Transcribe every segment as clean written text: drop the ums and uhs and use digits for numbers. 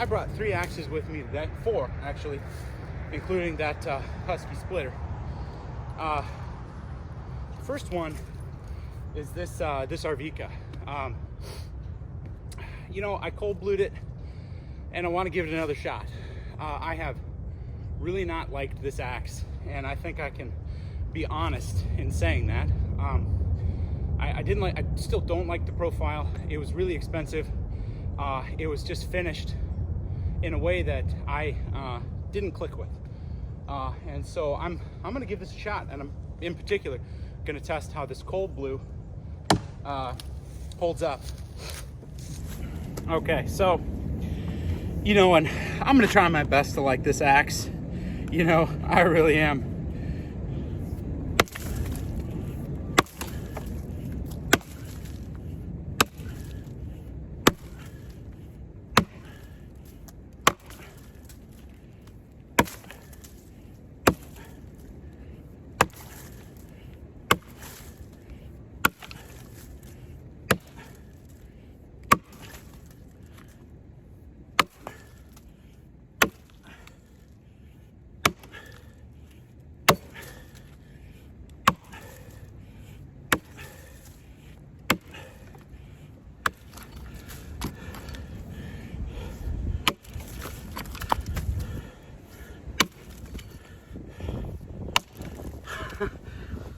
I brought 3 axes with me today, 4 actually, including that Husky splitter. First one is this Arvika. You know, I cold blued it and I want to give it another shot. I have really not liked this axe, and I think I can be honest in saying that. I still don't like the profile. It was really expensive. It was just finished in a way that I didn't click with. And so I'm gonna give this a shot, and I'm in particular gonna test how this cold blue holds up. Okay, so, you know, and I'm gonna try my best to like this axe. You know, I really am.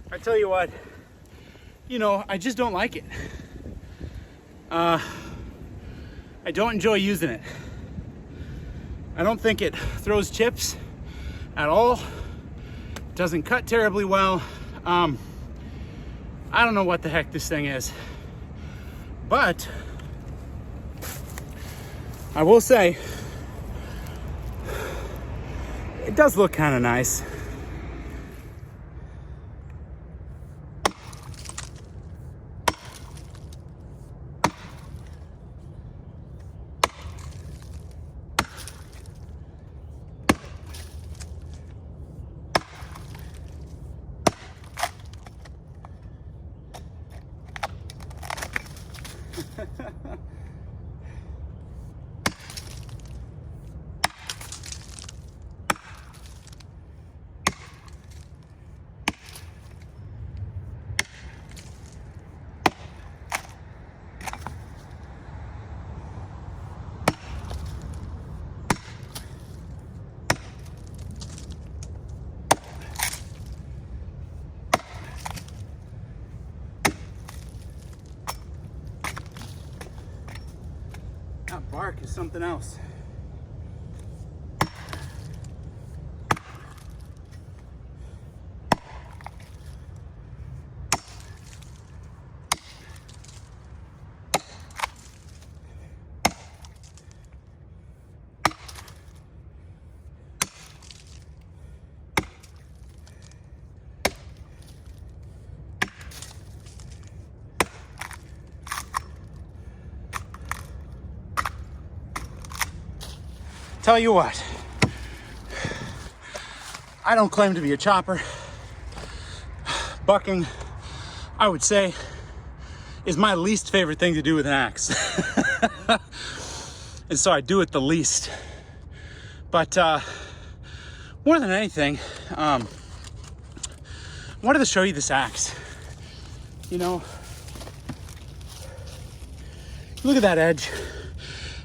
I tell you what, you know, I just don't like it. I don't enjoy using it. I don't think it throws chips at all. It doesn't cut terribly well. I don't know what the heck this thing is, but I will say it does look kind of nice. That bark is something else. Tell you what, I don't claim to be a chopper. Bucking, I would say, is my least favorite thing to do with an axe. And so I do it the least. But more than anything, I wanted to show you this axe. You know, look at that edge.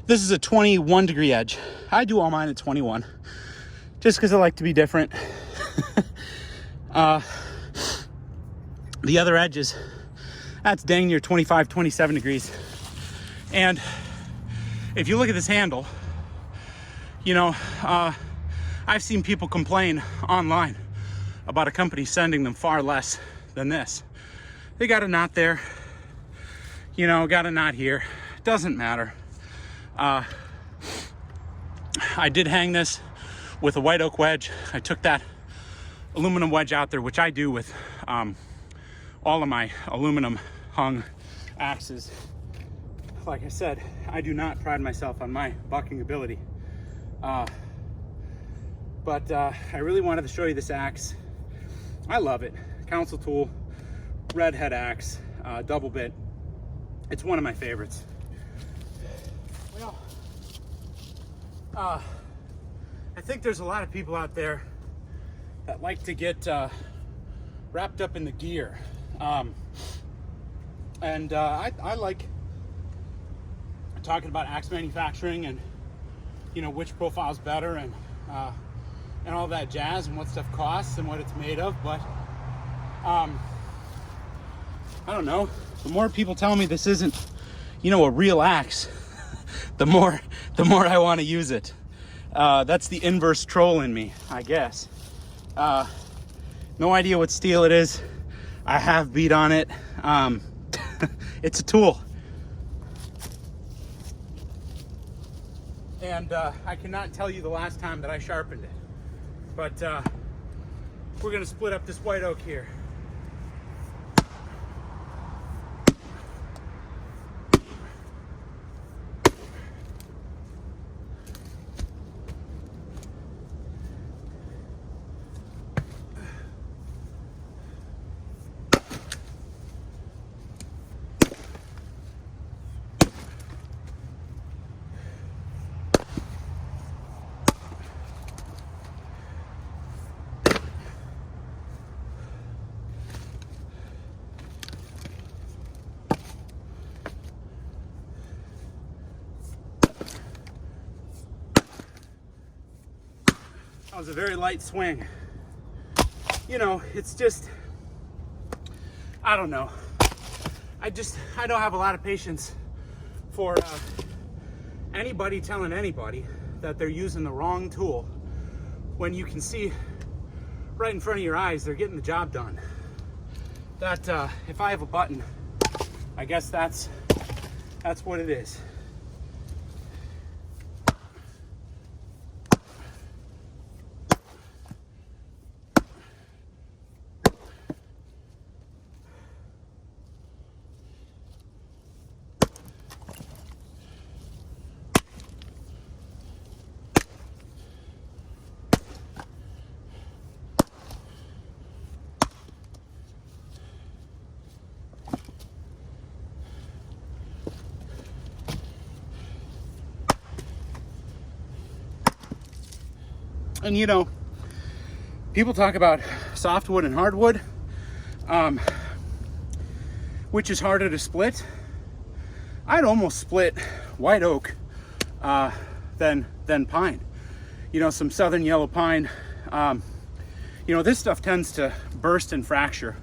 This is a 21 degree edge. I do all mine at 21, just because I like to be different. The other edges, that's dang near 25, 27 degrees. And if you look at this handle, you know, I've seen people complain online about a company sending them far less than this. They got a knot there, you know, got a knot here. Doesn't matter. I did hang this with a white oak wedge. I took that aluminum wedge out there, which I do with all of my aluminum hung axes. Like I said, I do not pride myself on my bucking ability. But I really wanted to show you this axe. I love it. Council tool, red head axe, double bit. It's one of my favorites. Well, I think there's a lot of people out there that like to get wrapped up in the gear. I like talking about axe manufacturing and, you know, which profile's better and all that jazz and what stuff costs and what it's made of. But I don't know, the more people tell me this isn't, you know, a real axe, the more I want to use it. That's the inverse troll in me, I guess. No idea what steel it is. I have beat on it. It's a tool. And I cannot tell you the last time that I sharpened it. But we're gonna split up this white oak here. That was a very light swing. You know, it's just, I don't know. I don't have a lot of patience for anybody telling anybody that they're using the wrong tool when you can see right in front of your eyes they're getting the job done. That if I have a button, I guess that's what it is. And you know, people talk about softwood and hardwood, which is harder to split. I'd almost split white oak than pine. You know, some southern yellow pine. You know, this stuff tends to burst and fracture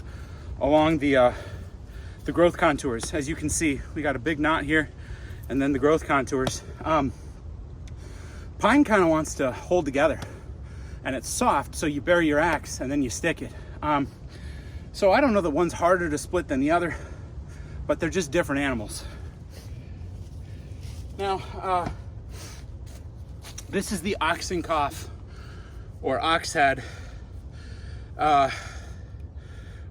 along the growth contours. As you can see, we got a big knot here, and then the growth contours. Pine kind of wants to hold together. And it's soft, so you bury your axe and then you stick it. So I don't know that one's harder to split than the other, but they're just different animals. Now, this is the Oxenkoff or Oxhead,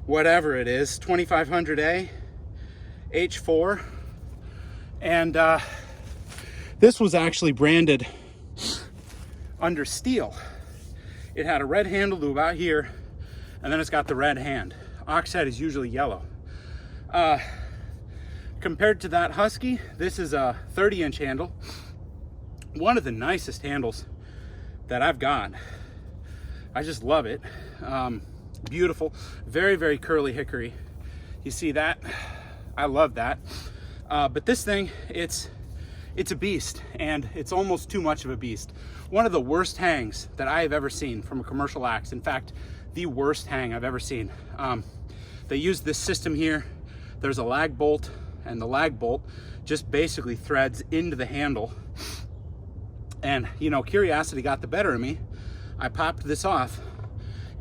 whatever it is, 2500A H4, and this was actually branded under steel. It had a red handle to about here, and then it's got the red hand. Oxhead is usually yellow. Compared to that Husky, this is a 30-inch handle. One of the nicest handles that I've got. I just love it. Beautiful, very, very curly hickory. You see that? I love that. But this thing, it's a beast, and it's almost too much of a beast. One of the worst hangs that I have ever seen from a commercial axe. In fact, the worst hang I've ever seen. They use this system here. There's a lag bolt, and the lag bolt just basically threads into the handle. And, you know, curiosity got the better of me. I popped this off,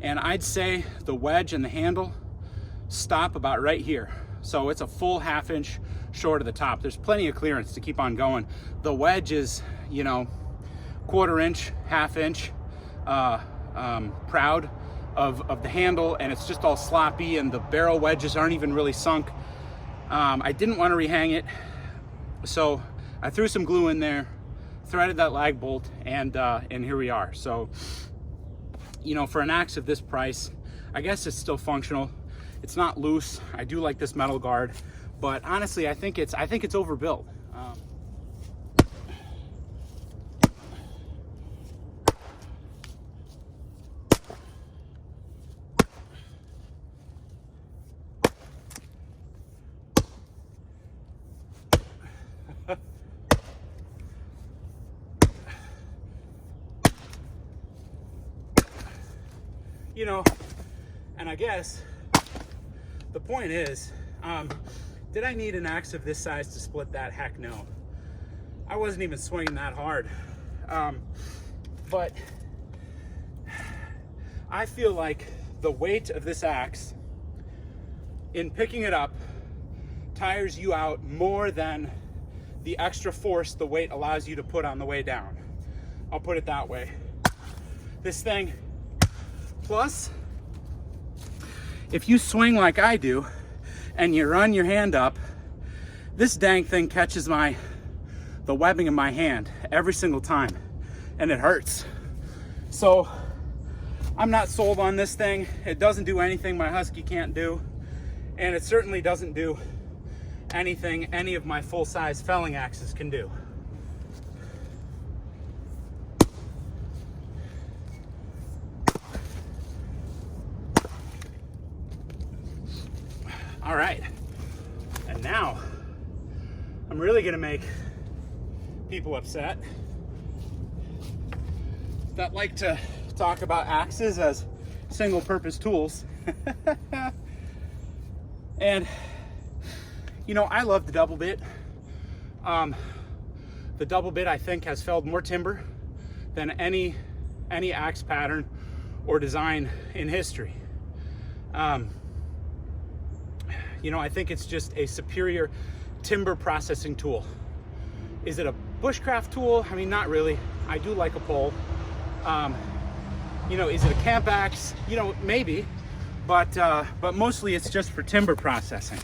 and I'd say the wedge and the handle stop about right here. So it's a full ½ inch short of the top. There's plenty of clearance to keep on going. The wedge is, you know, 1/4 inch, ½ inch proud of the handle, and it's just all sloppy, and the barrel wedges aren't even really sunk. I didn't want to rehang it, so I threw some glue in there, threaded that lag bolt, and here we are. So, you know, for an axe of this price, I guess it's still functional. It's not loose. I do like this metal guard, but honestly, I think it's overbuilt. you know, and I guess the point is, did I need an axe of this size to split that? Heck no. I wasn't even swinging that hard. But I feel like the weight of this axe in picking it up tires you out more than the extra force the weight allows you to put on the way down. I'll put it that way. This thing, plus, if you swing like I do and you run your hand up, this dang thing catches the webbing of my hand every single time, and it hurts. So I'm not sold on this thing. It doesn't do anything my Husky can't do, and it certainly doesn't do anything any of my full-size felling axes can do. All right, and now I'm really gonna make people upset that like to talk about axes as single-purpose tools. And you know, I love the double bit. The double bit, I think, has felled more timber than any axe pattern or design in history. You know, I think it's just a superior timber processing tool. Is it a bushcraft tool? I mean, not really. I do like a pole. You know, is it a camp axe? You know, maybe, but mostly it's just for timber processing.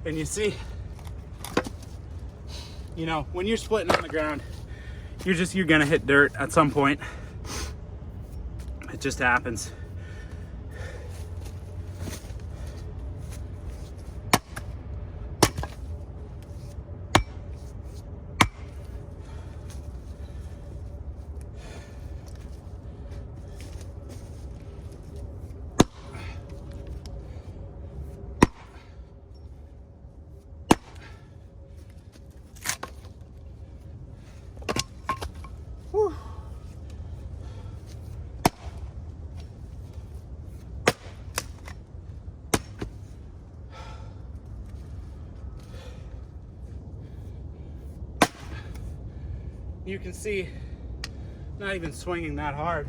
And you see, you know, when you're splitting on the ground, you're gonna hit dirt at some point. It just happens. Whew. You can see, not even swinging that hard.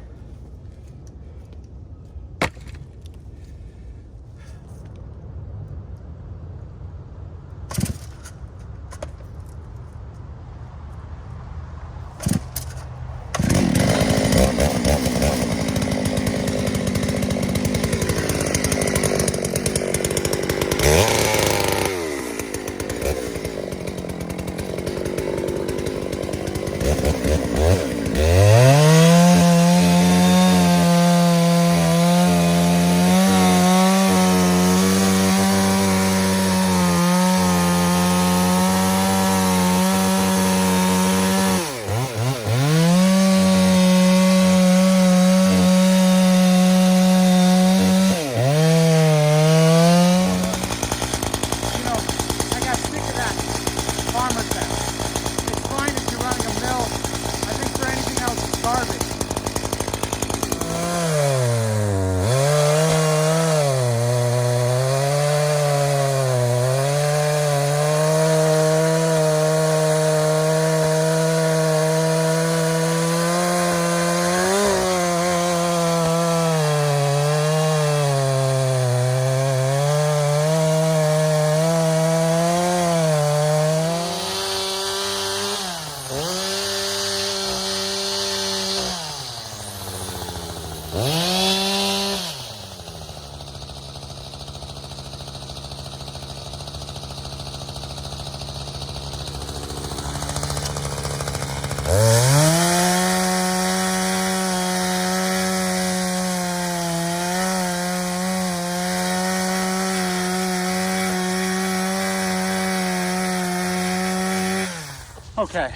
Okay,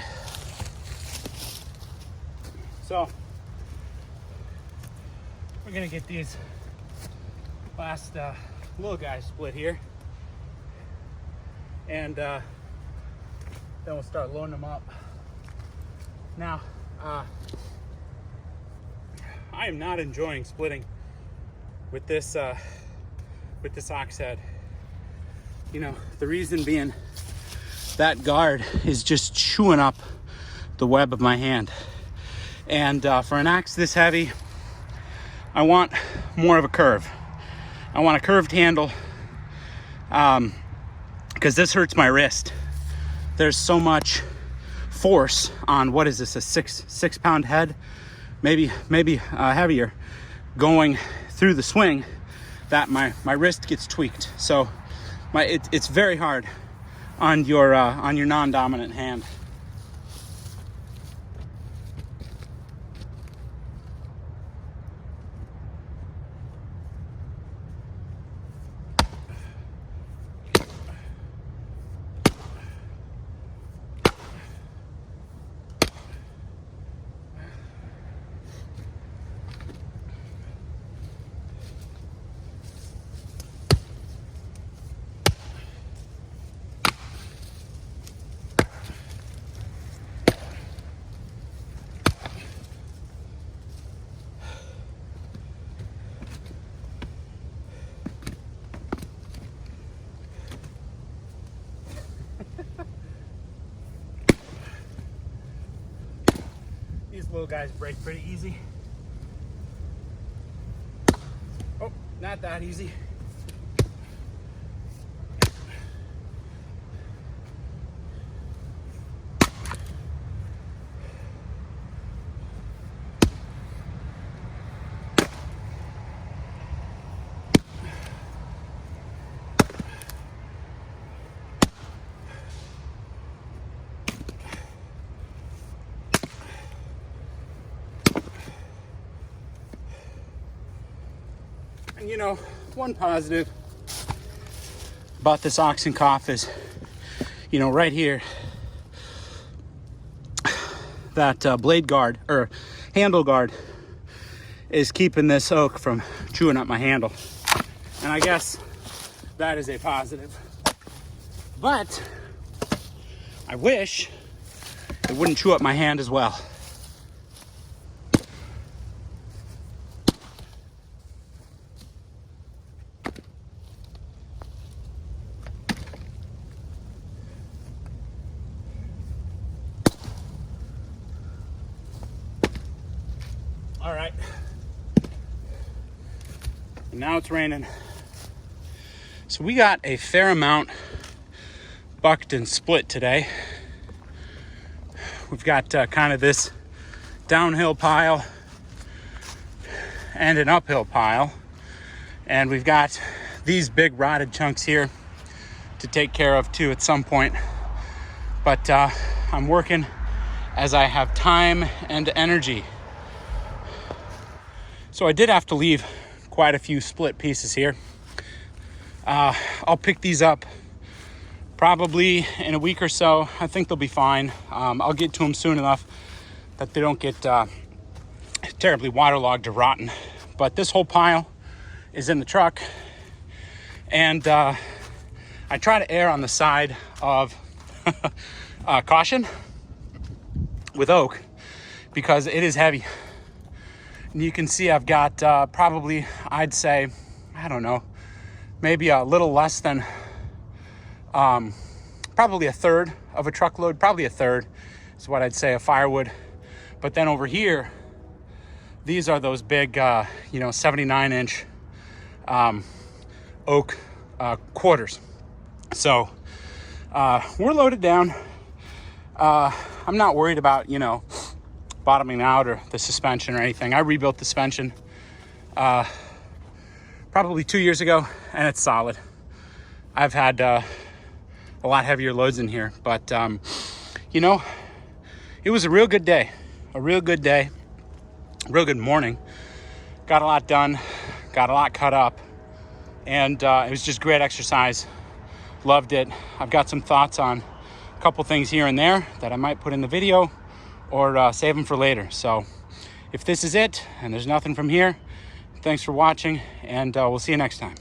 so we're gonna get these last little guy split here. And then we'll start loading them up. Now, I am not enjoying splitting with this ox head. You know, the reason being that guard is just chewing up the web of my hand. And for an axe this heavy, I want more of a curve. I want a curved handle, because this hurts my wrist. There's so much force on, what is this, a six pound head, maybe heavier, going through the swing, that my wrist gets tweaked. So it's very hard on your non-dominant hand. These little guys break pretty easy. Oh, not that easy. And you know, one positive about this oxen cough is, you know, right here, that blade guard or handle guard is keeping this oak from chewing up my handle. And I guess that is a positive. But I wish it wouldn't chew up my hand as well. All right, and now it's raining. So we got a fair amount bucked and split today. We've got kind of this downhill pile and an uphill pile. And we've got these big rotted chunks here to take care of too at some point. But I'm working as I have time and energy. So I did have to leave quite a few split pieces here. I'll pick these up probably in a week or so. I think they'll be fine. I'll get to them soon enough that they don't get terribly waterlogged or rotten. But this whole pile is in the truck. And I try to err on the side of caution with oak because it is heavy. And you can see I've got probably, I'd say, I don't know, maybe a little less than, probably a third of a truckload, probably a third is what I'd say of firewood. But then over here, these are those big, 79-inch oak quarters. So we're loaded down. I'm not worried about, bottoming out or the suspension or anything. I rebuilt the suspension probably 2 years ago, and it's solid. I've had a lot heavier loads in here, but it was a real good day, real good morning. Got a lot done, got a lot cut up, and it was just great exercise. Loved it. I've got some thoughts on a couple things here and there that I might put in the video or save them for later. So if this is it and there's nothing from here, thanks for watching, and we'll see you next time.